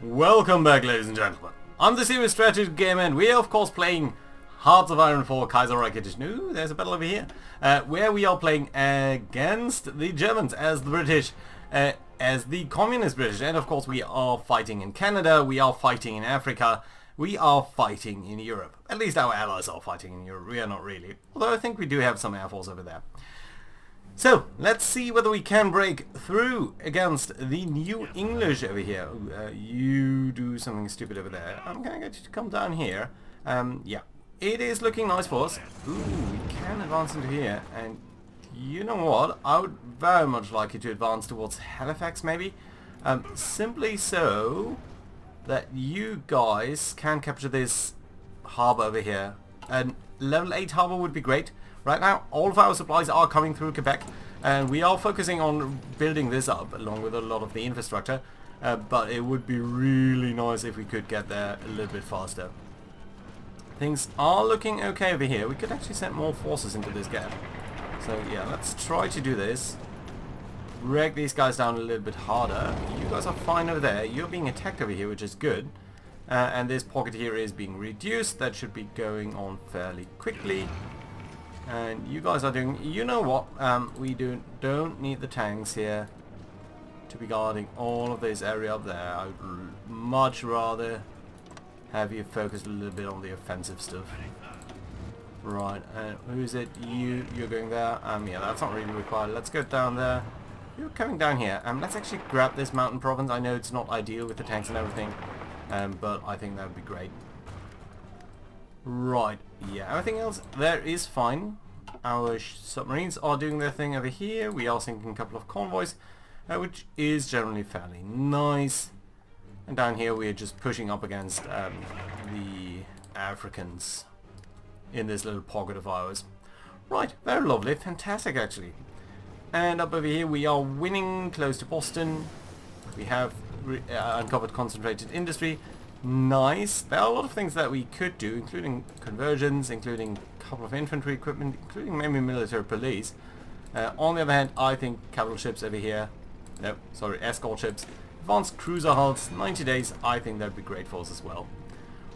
Welcome back, ladies and gentlemen. I'm the Serious Strategy Gamer, and we are of course playing Hearts of Iron 4 Kaiserreich edition. Ooh, there's a battle over here. Where we are playing against the Germans as the British, as the Communist British. And of course we are fighting in Canada, we are fighting in Africa, we are fighting in Europe. At least our allies are fighting in Europe, we are not really. Although I think we do have some air force over there. So, let's see whether we can break through against the New English over here. Ooh, you do something stupid over there. I'm gonna get you to come down here. Yeah. It is looking nice for us. Ooh, we can advance into here. And you know what? I would very much like you to advance towards Halifax, maybe. Simply so that you guys can capture this harbour over here. And level 8 harbour would be great. Right now, all of our supplies are coming through Quebec, and we are focusing on building this up along with a lot of the infrastructure, but it would be really nice if we could get there a little bit faster. Things are looking okay over here. We could actually send more forces into this gap. So yeah, let's try to do this. Drag these guys down a little bit harder. You guys are fine over there. You're being attacked over here, which is good. And this pocket here is being reduced. That should be going on fairly quickly. And you guys are doing, you know what, we don't need the tanks here to be guarding all of this area up there. I would much rather have you focus a little bit on the offensive stuff. Right, and who's it? You're going there. Yeah, that's not really required. Let's go down there. You're coming down here. Let's actually grab this mountain province. I know it's not ideal with the tanks and everything, but I think that would be great. Right, yeah, everything else there is fine. Our submarines are doing their thing over here. We are sinking a couple of convoys, which is generally fairly nice. And down here we are just pushing up against the Africans in this little pocket of ours. Right, very lovely, fantastic actually. And up over here we are winning close to Boston. We have uncovered concentrated industry. Nice. There are a lot of things that we could do, including conversions, including a couple of infantry equipment, including maybe military police. On the other hand, I think capital ships over here, no, sorry, escort ships, advanced cruiser hulls, 90 days, I think that would be great for us as well.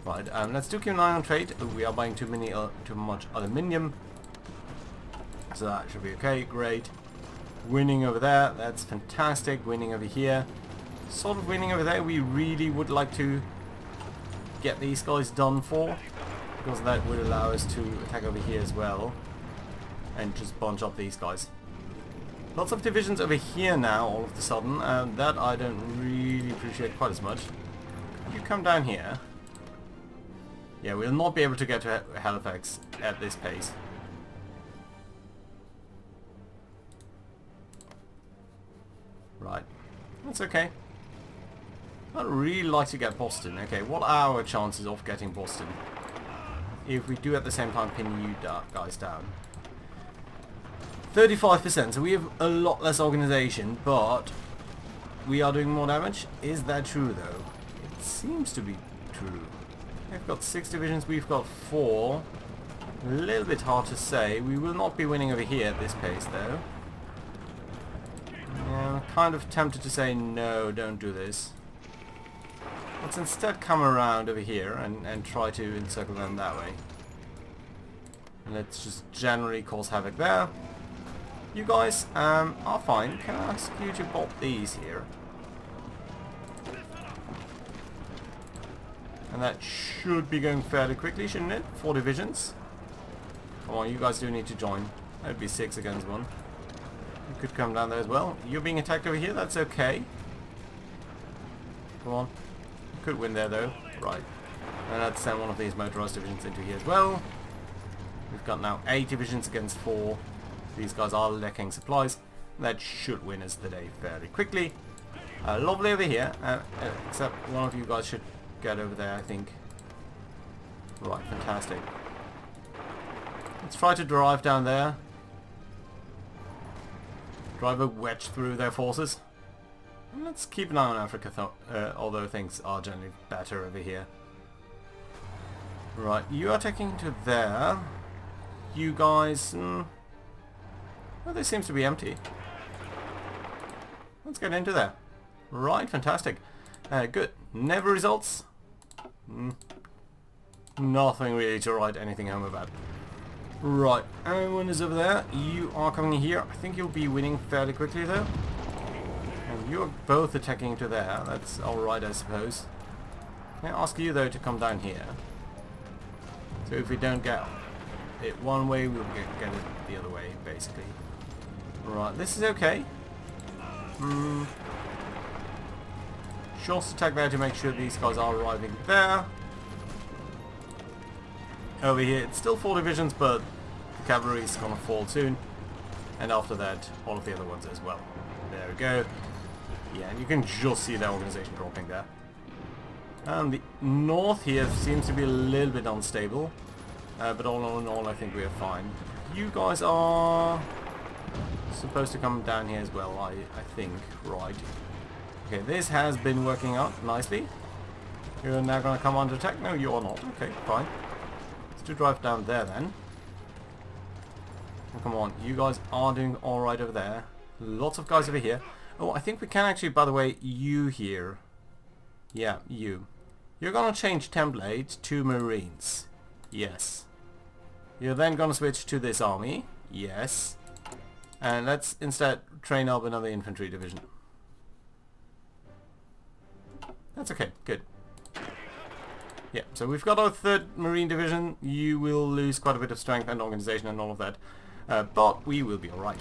Right, let's do keep an eye on trade. We are buying too much aluminium, so that should be okay, great. Winning over there, that's fantastic. Winning over here, sort of winning over there. We really would like to get these guys done for, because that would allow us to attack over here as well and just bunch up these guys. Lots of divisions over here now all of a sudden, that I don't really appreciate quite as much. You come down here. Yeah, we'll not be able to get to Halifax at this pace. Right, that's okay. I'd really like to get Boston. Okay, what are our chances of getting Boston? If we do at the same time pin you guys down. 35%, so we have a lot less organization, but we are doing more damage. Is that true though? It seems to be true. We've got 6 divisions, we've got 4. A little bit hard to say. We will not be winning over here at this pace though. Yeah, I'm kind of tempted to say no, don't do this. Let's instead come around over here and try to encircle them that way. And let's just generally cause havoc there. You guys are fine. Can I ask you to bolt these here? And that should be going fairly quickly, shouldn't it? 4 divisions. Come on, you guys do need to join. That would be 6 against 1. You could come down there as well. You're being attacked over here, that's okay. Come on. Could win there though. Right. And let's send one of these motorized divisions into here as well. We've got now 8 divisions against 4. These guys are lacking supplies. That should win us the day fairly quickly. Lovely over here. Except one of you guys should get over there, I think. Right, fantastic. Let's try to drive down there. Drive a wedge through their forces. Let's keep an eye on Africa, although things are generally better over here. Right, you are taking to there. You guys... well, this seems to be empty. Let's get into there. Right, fantastic. Good. Never results. Nothing really to write anything home about. Right, everyone is over there. You are coming here. I think you'll be winning fairly quickly though. And you're both attacking to there. That's alright, I suppose. Can I ask you though to come down here? So if we don't get it one way, we'll get it the other way, basically. Right, this is okay. Short attack there to make sure these guys are arriving there. Over here, it's still 4 divisions, but the cavalry is gonna fall soon. And after that, all of the other ones as well. There we go. Yeah, and you can just see the organization dropping there. And the north here seems to be a little bit unstable. But all in all, I think we are fine. You guys are supposed to come down here as well, I think. Right. Okay, this has been working out nicely. You're now going to come under attack? No, you are not. Okay, fine. Let's do drive down there then. Oh, come on, you guys are doing alright over there. Lots of guys over here. Oh, I think we can actually, by the way, you here. Yeah, you. You're going to change template to Marines. Yes. You're then going to switch to this army. Yes. And let's instead train up another infantry division. That's okay, good. Yeah, so we've got our 3rd Marine Division. You will lose quite a bit of strength and organization and all of that. But we will be alright.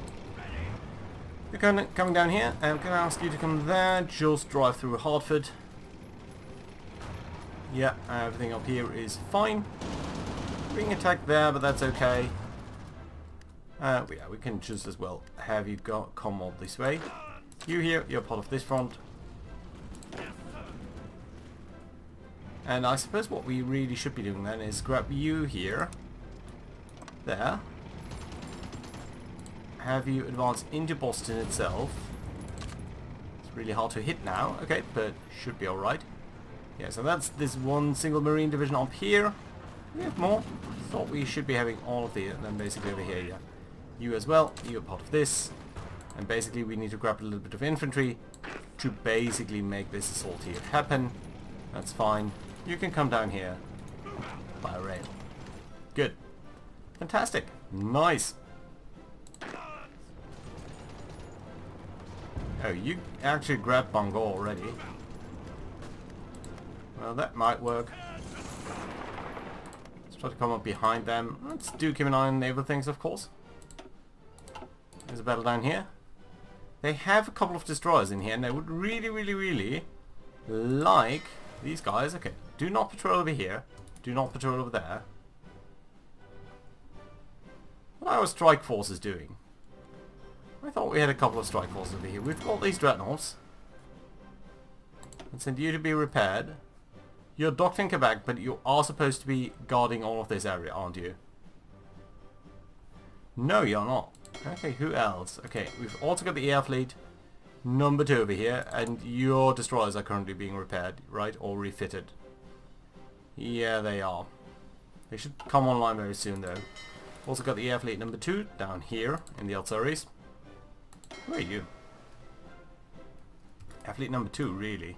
You're coming down here. I'm going to ask you to come there. Just drive through Hartford. Yeah, everything up here is fine. Being attacked there, but that's okay. Yeah, we can just as well have you come up this way. You here, you're part of this front. And I suppose what we really should be doing then is grab you here. There. Have you advance into Boston itself. It's really hard to hit now. Okay, but should be alright. Yeah, so that's this one single Marine division up here. We have more. Thought we should be having all of these, and then basically over here, yeah. You as well, you're part of this. And basically we need to grab a little bit of infantry to basically make this assault here happen. That's fine. You can come down here by rail. Good. Fantastic. Nice. Oh, you actually grabbed Bangor already. Well, that might work. Let's try to come up behind them. Let's do keep an eye on naval things, of course. There's a battle down here. They have a couple of destroyers in here, and they would really, really, really like these guys. Okay, do not patrol over here. Do not patrol over there. What are our strike forces doing? I thought we had a couple of strike forces over here. We've got these dreadnoughts. Let's send you to be repaired. You're docked in Quebec, but you are supposed to be guarding all of this area, aren't you? No, you're not. Okay, who else? Okay, we've also got the air fleet number 2 over here, and your destroyers are currently being repaired, right? Or refitted. Yeah, they are. They should come online very soon, though. Also got the air fleet number 2 down here in the Alsaris. Where are you? Air fleet number 2, really?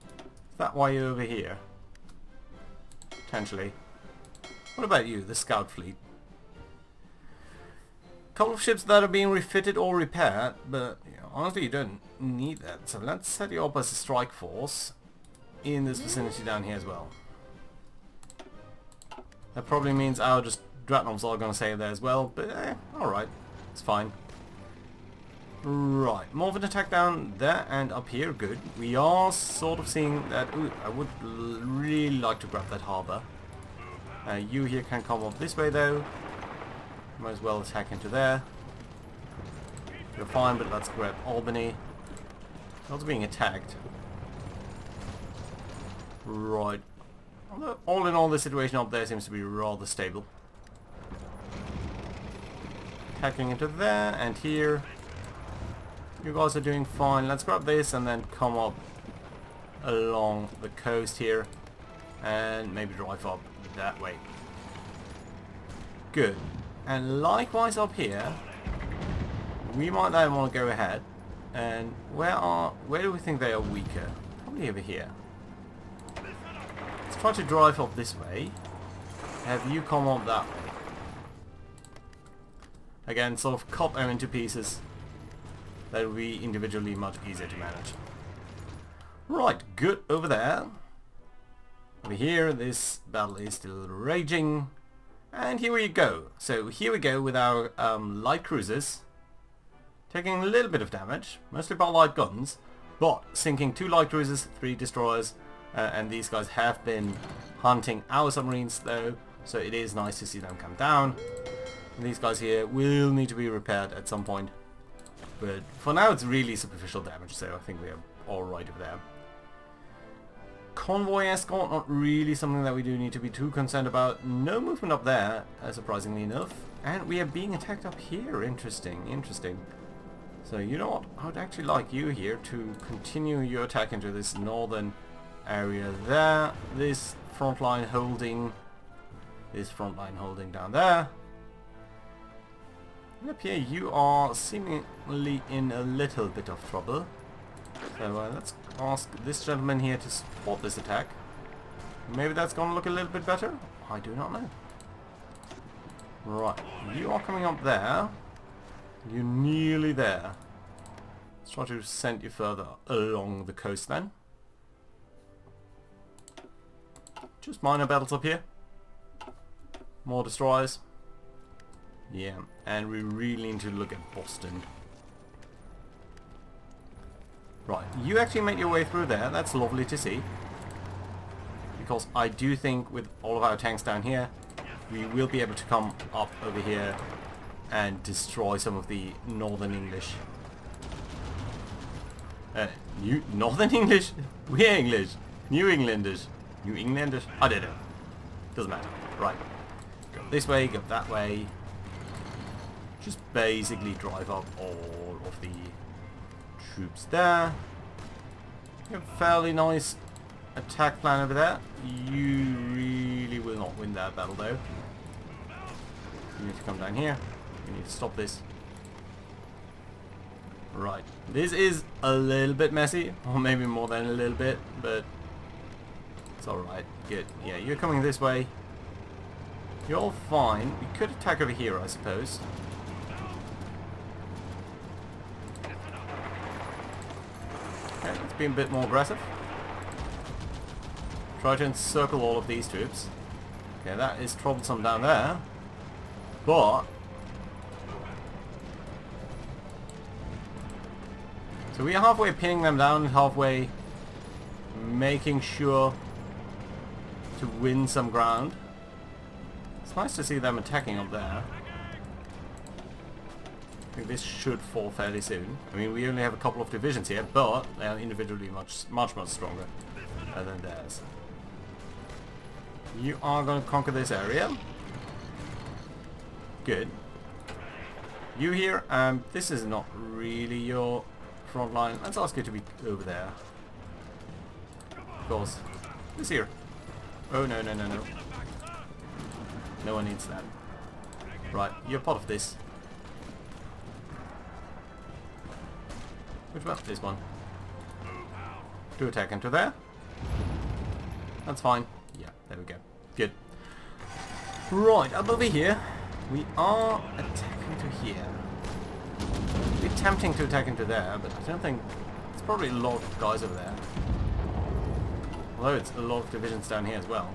Is that why you're over here? Potentially. What about you, the scout fleet? Couple of ships that are being refitted or repaired, but you know, honestly you don't need that. So let's set you up as a strike force in this vicinity down here as well. That probably means our just dreadnoughts are going to stay there as well, but alright, it's fine. Right, more of an attack down there and up here, good. We are sort of seeing that. Ooh, I would really like to grab that harbour. You here can come up this way though. Might as well attack into there. You're fine, but let's grab Albany. Not being attacked. Right. All in all, the situation up there seems to be rather stable. Attacking into there and here. You guys are doing fine. Let's grab this and then come up along the coast here. And maybe drive up that way. Good. And likewise up here, we might then want to go ahead And where do we think they are weaker? Probably over here. Let's try to drive up this way. Have you come up that way. Again, sort of cut them into pieces. That will be individually much easier to manage. Right, good over there. Over here, this battle is still raging. And here we go. So here we go with our light cruisers. Taking a little bit of damage, mostly by light guns. But sinking 2 light cruisers, 3 destroyers. And these guys have been hunting our submarines though. So it is nice to see them come down. And these guys here will need to be repaired at some point. But for now it's really superficial damage, so I think we are alright over there. Convoy escort, not really something that we do need to be too concerned about. No movement up there, surprisingly enough. And we are being attacked up here. Interesting, interesting. So you know what, I would actually like you here to continue your attack into this northern area there. This front line holding down there. And up here you are seemingly in a little bit of trouble. So let's ask this gentleman here to support this attack. Maybe that's going to look a little bit better? I do not know. Right, you are coming up there. You're nearly there. Let's try to send you further along the coast then. Just minor battles up here. More destroyers. Yeah, and we really need to look at Boston. Right, you actually made your way through there. That's lovely to see. Because I do think with all of our tanks down here, we will be able to come up over here and destroy some of the Northern English. Northern English? We're English. New Englanders. New Englanders? I don't know. Doesn't matter. Right. Go this way, go that way. Just basically drive up all of the troops there. You have a fairly nice attack plan over there. You really will not win that battle though. You need to come down here. You need to stop this. Right. This is a little bit messy, or maybe more than a little bit, but it's alright. Good. Yeah, you're coming this way. You're all fine. We could attack over here, I suppose. Okay, let's be a bit more aggressive. Try to encircle all of these troops. Okay, that is troublesome down there. But so we are halfway pinning them down, halfway making sure to win some ground. It's nice to see them attacking up there. I think this should fall fairly soon. I mean, we only have a couple of divisions here, but they are individually much stronger than theirs. You are going to conquer this area. Good. You here, this is not really your front line. Let's ask you to be over there. Of course. This here. Oh, no, no, no, no. No one needs that. Right, you're part of this. Which one? This one. To attack into there. That's fine. Yeah, there we go. Good. Right, up over here. We are attacking to here. We're attempting to attack into there, but I don't think... It's probably a lot of guys over there. Although it's a lot of divisions down here as well.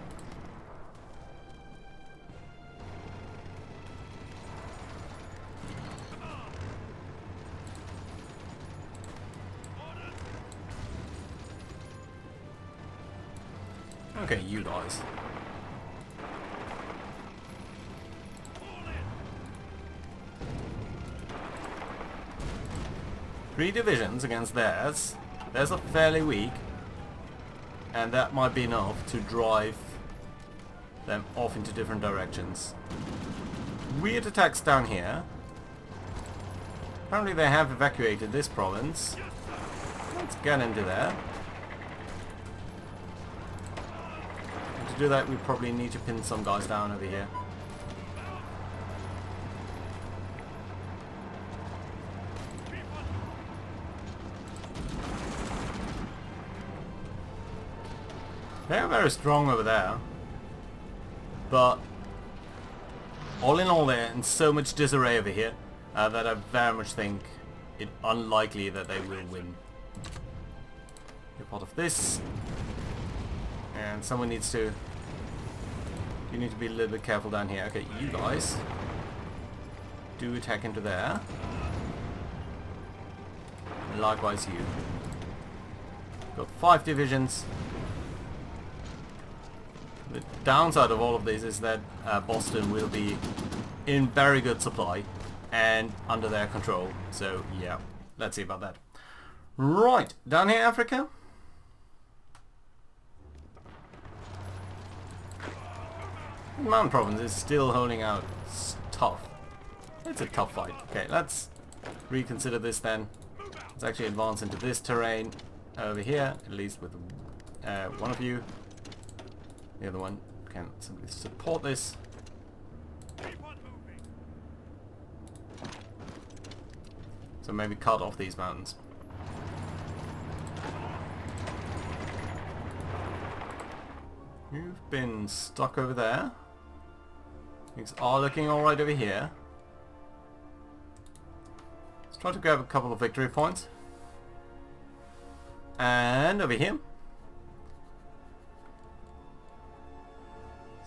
Okay, you guys. Three divisions against theirs. Theirs are fairly weak. And that might be enough to drive them off into different directions. Weird attacks down here. Apparently they have evacuated this province. Let's get into there. And to do that we probably need to pin some guys down over here. They are very strong over there. But all in all, they're in so much disarray over here that I very much think it unlikely that they will win. You're part of this. And someone needs to... You need to be a little bit careful down here. Okay, you guys do attack into there. And likewise you. Got 5 divisions. The downside of all of this is that Boston will be in very good supply and under their control. So yeah, let's see about that. Right, down here Africa. Mountain Province is still holding out. It's tough. It's a tough fight. Okay, let's reconsider this then. Let's actually advance into this terrain over here, at least with one of you. The other one can simply support this. So maybe cut off these mountains. You've been stuck over there. Things are looking alright over here. Let's try to grab a couple of victory points. And over here.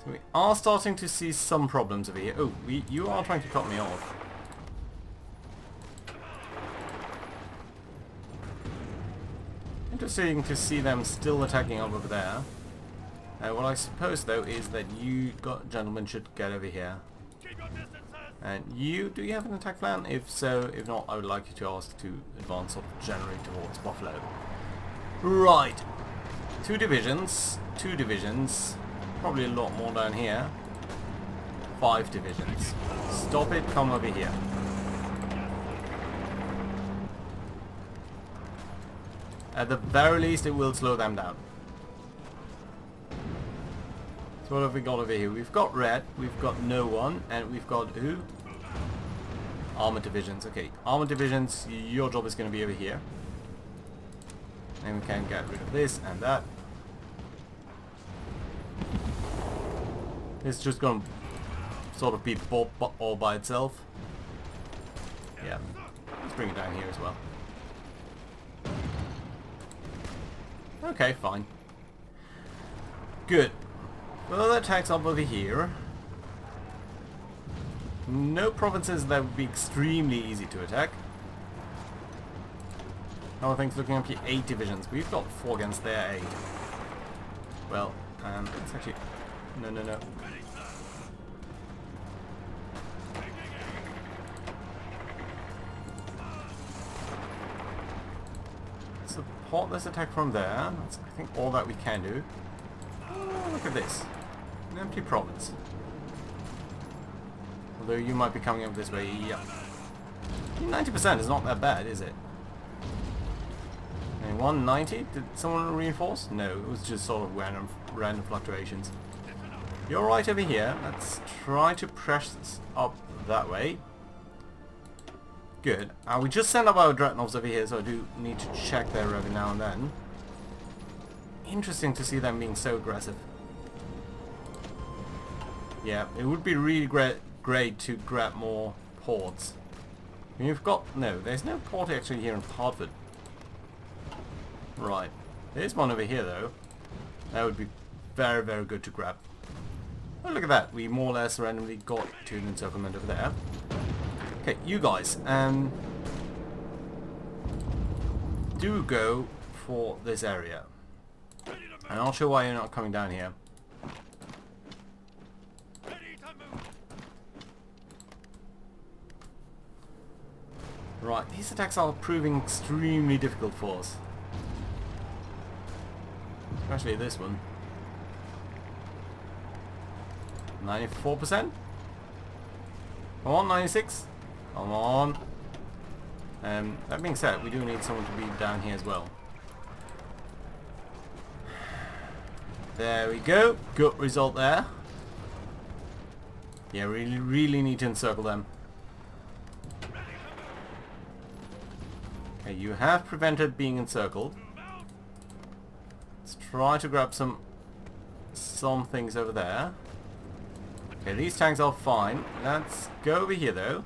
So we are starting to see some problems over here. Oh, you are trying to cut me off. Interesting to see them still attacking over there. What I suppose though is that you gentlemen should get over here. And do you have an attack plan? If so, if not, I would like you to ask to advance sort of generally towards Buffalo. Right. 2 divisions. Probably a lot more down here. 5 divisions. Stop it, come over here. At the very least it will slow them down. So what have we got over here? We've got red, we've got no one, and we've got who? Armored divisions. Okay, armored divisions, your job is going to be over here. And we can get rid of this and that. It's just going to sort of be all by itself. Yeah, let's bring it down here as well. Okay, fine. Good. Further attacks up over here. No provinces that would be extremely easy to attack. How are things looking up here? 8 divisions. We've got 4 against their 8. Well, it's actually... No. Support this attack from there. That's, I think, all that we can do. Oh, look at this. An empty province. Although you might be coming up this way, yeah. 90% is not that bad, is it? 190? Did someone reinforce? No, it was just sort of random fluctuations. You're right over here. Let's try to press this up that way. Good. We just sent up our dreadnoughts over here, so I do need to check there every now and then. Interesting to see them being so aggressive. Yeah, it would be really great to grab more ports. I mean, you've got... No, there's no port actually here in Hartford. Right. There's one over here, though. That would be very, very good to grab. Oh, look at that. We more or less randomly got to an encirclement over there. Okay, you guys, do go for this area. I'm not sure why you're not coming down here. Right, these attacks are proving extremely difficult for us. Especially this one. 94%? Come on, 96? Come on. That being said, we do need someone to be down here as well. There we go. Good result there. Yeah, really need to encircle them. Okay, you have prevented being encircled. Let's try to grab some some things over there. Okay, these tanks are fine. Let's go over here though.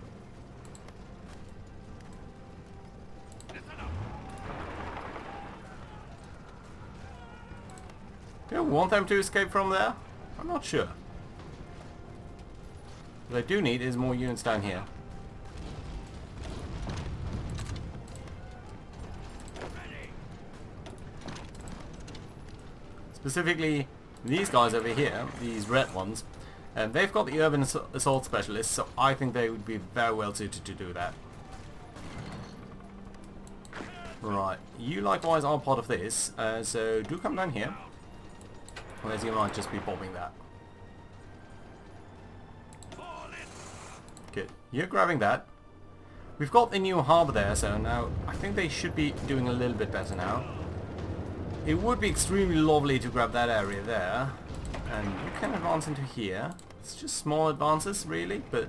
Do I want them to escape from there? I'm not sure. What I do need is more units down here. Specifically, these guys over here, these red ones, they've got the urban assault specialists, so I think they would be very well suited to do that. Right, you likewise are part of this, so do come down here. Otherwise you might just be bombing that. Good, you're grabbing that. We've got the new harbour there, so now I think they should be doing a little bit better now. It would be extremely lovely to grab that area there. And you can advance into here. It's just small advances really, but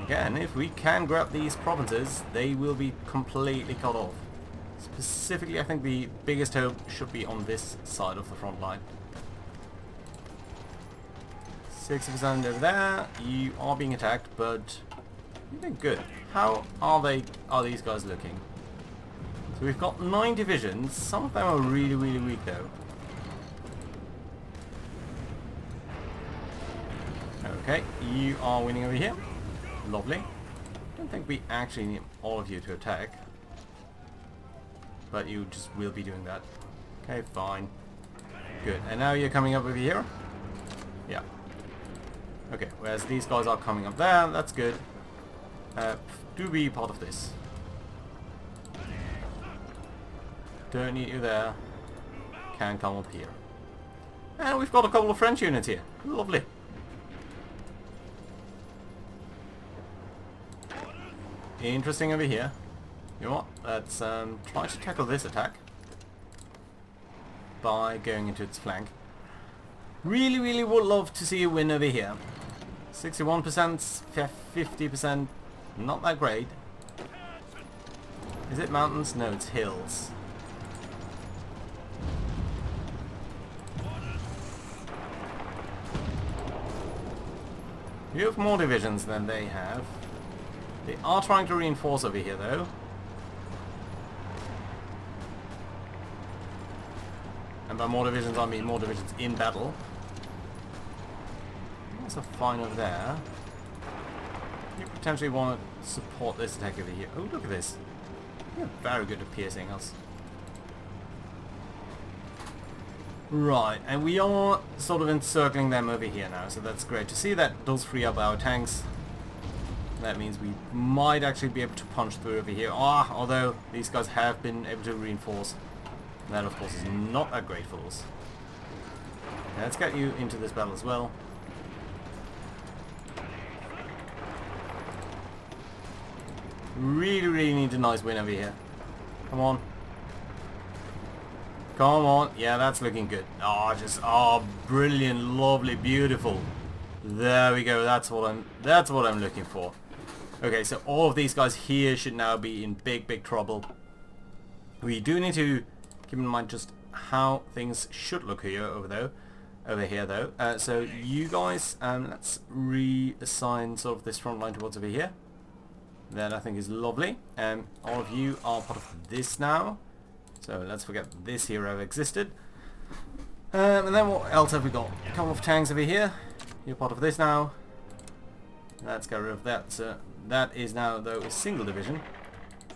again, if we can grab these provinces, they will be completely cut off. Specifically, I think the biggest hope should be on this side of the front line. 60% over there. You are being attacked, but you're doing good. How are these guys looking? So we've got 9 divisions. Some of them are really, really weak though. Okay, you are winning over here. Lovely. Don't think we actually need all of you to attack. But you just will be doing that. Okay, fine. Good. And now you're coming up over here? Yeah. Okay, whereas these guys are coming up there. That's good. Do be part of this. Don't need you there. Can come up here. And we've got a couple of French units here. Lovely. Interesting over here. You know what? Let's try to tackle this attack by going into its flank. Really, really would love to see a win over here. 61%, 50%, not that great. Is it mountains? No, it's hills. You have more divisions than they have. They are trying to reinforce over here though. And by more divisions I mean more divisions in battle. That's a fine over there. You potentially want to support this attack over here. Oh, look at this. You're very good at piercing us. Right, and we are sort of encircling them over here now, so that's great to see. That does free up our tanks. That means we might actually be able to punch through over here. Although these guys have been able to reinforce. That of course is not that great for us. Okay, let's get you into this battle as well. Really, really need a nice win over here. Come on. Come on. Yeah, that's looking good. Brilliant, lovely, beautiful. There we go. That's what I'm looking for. Okay, so all of these guys here should now be in big trouble. We do need to keep in mind just how things should look here over here though. So you guys, let's reassign sort of this front line towards over here. That I think is lovely. All of you are part of this now. So let's forget this hero existed. And then what else have we got? A couple of tanks over here. You're part of this now. Let's get rid of that. So that is now though a single division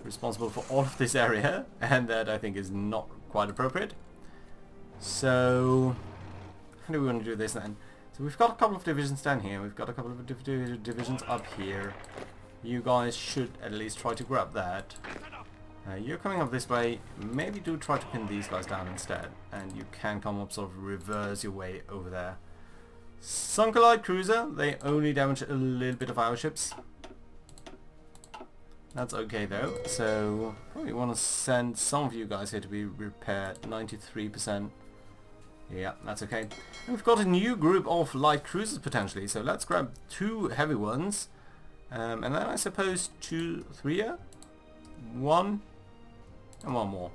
responsible for all of this area, and that I think is not quite appropriate. So how do we want to do this then? So we've got a couple of divisions down here. We've got a couple of divisions up here. You guys should at least try to grab that. You're coming up this way. Maybe do try to pin these guys down instead, and you can come up sort of reverse your way over there. Sunken light cruiser, they only damage a little bit of our ships. That's okay though, so probably want to send some of you guys here to be repaired. 93%. Yeah, that's okay. And we've got a new group of light cruisers potentially, so let's grab 2 heavy ones. And then I suppose 2, 3, 1, and 1 more.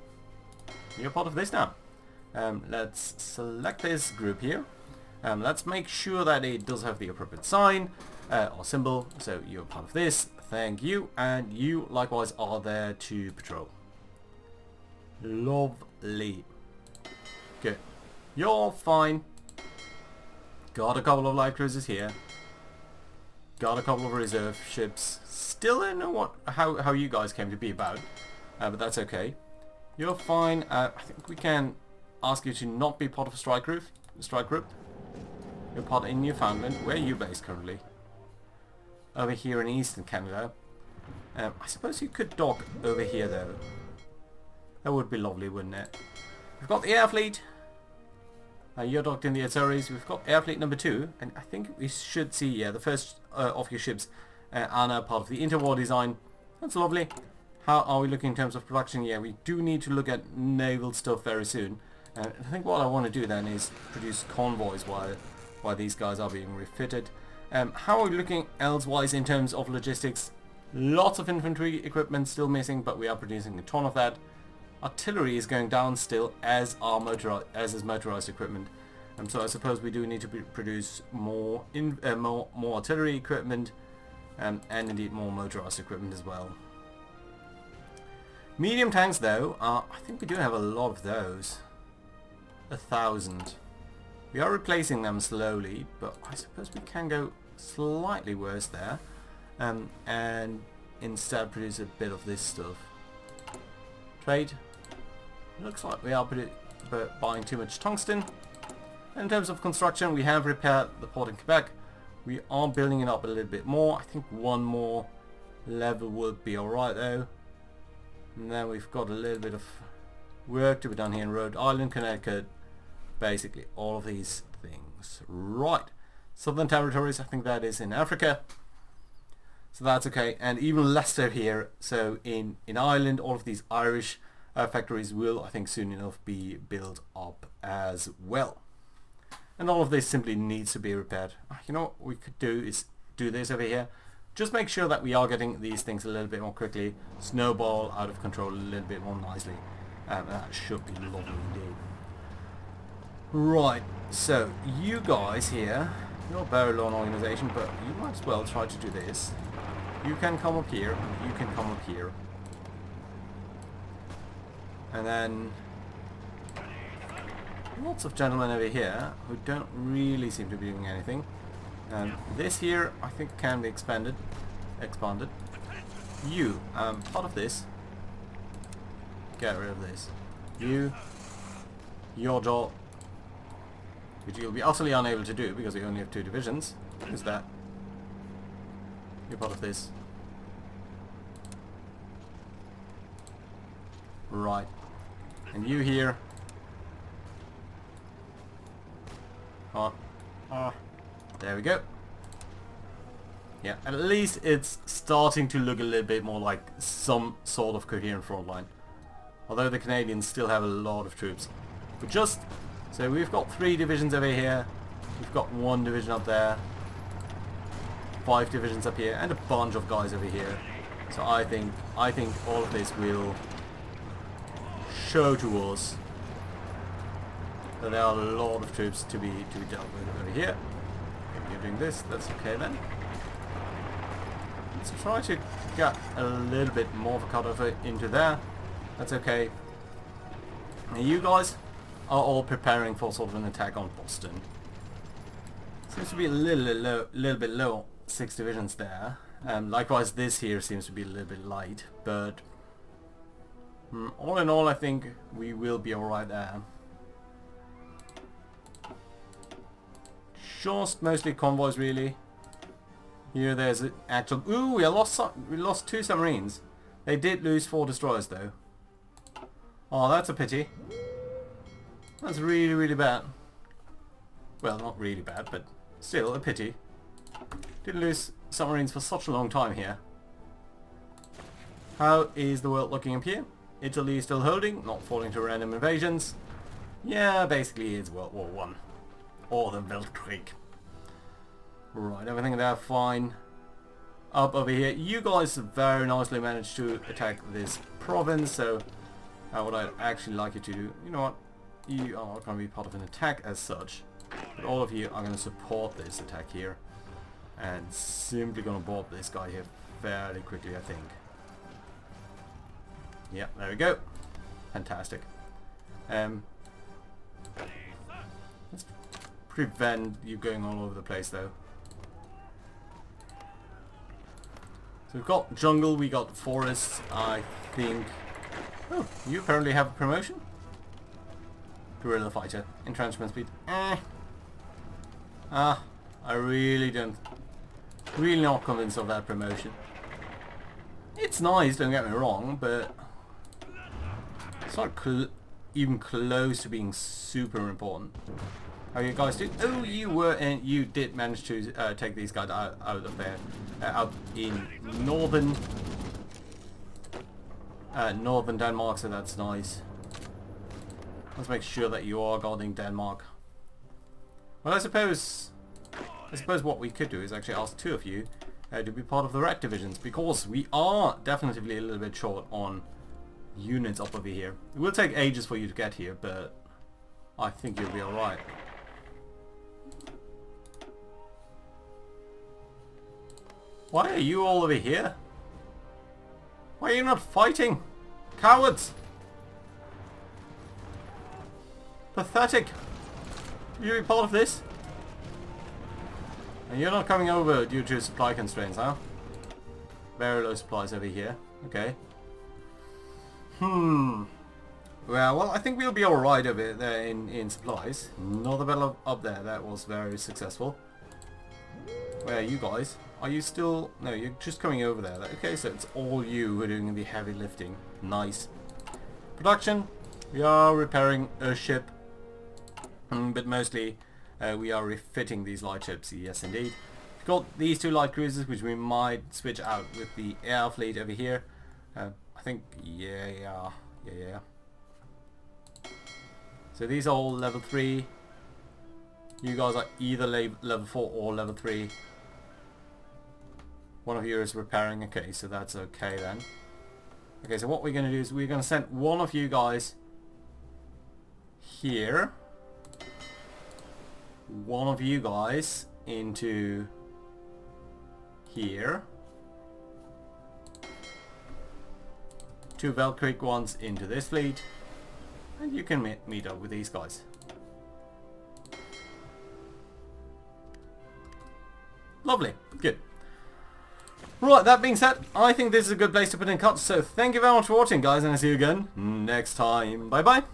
You're part of this now. Let's select this group here. Let's make sure that it does have the appropriate sign or symbol. So you're part of this. Thank you. And you likewise are there to patrol. Lovely. Good. You're fine. Got a couple of light cruisers here. Got a couple of reserve ships. Still don't know how you guys came to be about. But that's okay. You're fine. I think we can ask you to not be part of a strike group. You're part in Newfoundland. Where are you based currently? Over here in Eastern Canada. I suppose you could dock over here though. That would be lovely, wouldn't it? We've got the air fleet. You're docked in the Azores. We've got air fleet number 2, and I think we should see the first of your ships are now part of the interwar design. That's lovely. How are we looking in terms of production? Yeah, we do need to look at naval stuff very soon. I think what I want to do then is produce convoys while these guys are being refitted. How are we looking elsewise in terms of logistics? Lots of infantry equipment still missing, but we are producing a ton of that. Artillery is going down still, as is motorized equipment. So I suppose we do need to produce more artillery equipment and indeed more motorized equipment as well. Medium tanks though, I think we do have a lot of those. 1,000. We are replacing them slowly, but I suppose we can go slightly worse there and instead produce a bit of this stuff. Trade. Looks like we are buying too much tungsten. In terms of construction, we have repaired the port in Quebec. We are building it up a little bit more. I think one more level would be alright though. And then we've got a little bit of work to be done here in Rhode Island, Connecticut. Basically all of these things. Right. Southern Territories, I think that is in Africa. So that's okay. And even Leicester here. So in Ireland, all of these Irish factories will, I think, soon enough be built up as well. And all of this simply needs to be repaired. You know what we could do is do this over here. Just make sure that we are getting these things a little bit more quickly. Snowball out of control a little bit more nicely. That should be lovely indeed. Right, so you guys here, you're a very long organization, but you might as well try to do this. You can come up here, and you can come up here. And then lots of gentlemen over here who don't really seem to be doing anything. This here I think can be expanded. You, part of this. Get rid of this. You, your job, which you'll be utterly unable to do because you only have 2 divisions. Is that? You're part of this. Right. And you here. There we go. Yeah, at least it's starting to look a little bit more like some sort of coherent front line. Although the Canadians still have a lot of troops. But just... So we've got 3 divisions over here. We've got 1 division up there. 5 divisions up here. And a bunch of guys over here. So I think all of this will show to us that there are a lot of troops to be dealt with over here. If you're doing this, that's okay then. Let's try to get a little bit more of a cutover into there. That's okay. And you guys are all preparing for sort of an attack on Boston. Seems to be a little bit low. 6 divisions there. Likewise, this here seems to be a little bit light, but all in all, I think we will be alright there. Just mostly convoys, really. Here, there's an actual. Ooh, we lost 2 submarines. They did lose 4 destroyers, though. Oh, that's a pity. That's really, really bad. Well, not really bad, but still a pity. Didn't lose submarines for such a long time here. How is the world looking up here? Italy is still holding, not falling to random invasions. Yeah, basically it's World War I. Or the Weltkrieg. Right, everything there fine. Up over here, you guys very nicely managed to attack this province, so what I'd actually like you to do, you know what? you are going to be part of an attack as such, but all of you are going to support this attack here, and simply going to board this guy here fairly quickly, I think. Yeah, there we go. Fantastic. Let's prevent you going all over the place though. So we've got jungle, we got forests, I think. Oh, you apparently have a promotion? Guerrilla fighter, entrenchment speed. I really not convinced of that promotion. It's nice, don't get me wrong, but it's not even close to being super important. How you guys do? Oh, you did manage to take these guys out of there, out in northern Denmark, so that's nice. Let's make sure that you are guarding Denmark. Well, I suppose what we could do is actually ask two of you to be part of the red divisions, because we are definitely a little bit short on units up over here. It will take ages for you to get here, but I think you'll be alright. Why are you all over here? Why are you not fighting? Cowards! Pathetic! You're part of this? And you're not coming over due to supply constraints, huh? Very low supplies over here. Okay. Well, I think we'll be alright over there in supplies. Another battle up there. That was very successful. Where are you guys? Are you still... No, you're just coming over there. Okay, so it's all you who are doing the heavy lifting. Nice. Production. We are repairing a ship. But mostly we are refitting these light ships. Yes, indeed. We've got these two light cruisers, which we might switch out with the air fleet over here. I think... Yeah. So these are all level 3. You guys are either level 4 or level 3. One of you is repairing. Okay, so that's okay then. Okay, so what we're going to do is we're going to send one of you guys here. One of you guys into here. 2 Valkyrie ones into this fleet. And you can meet up with these guys. Lovely. Good. Right, that being said, I think this is a good place to put in cuts. So thank you very much for watching, guys, and I'll see you again next time. Bye bye.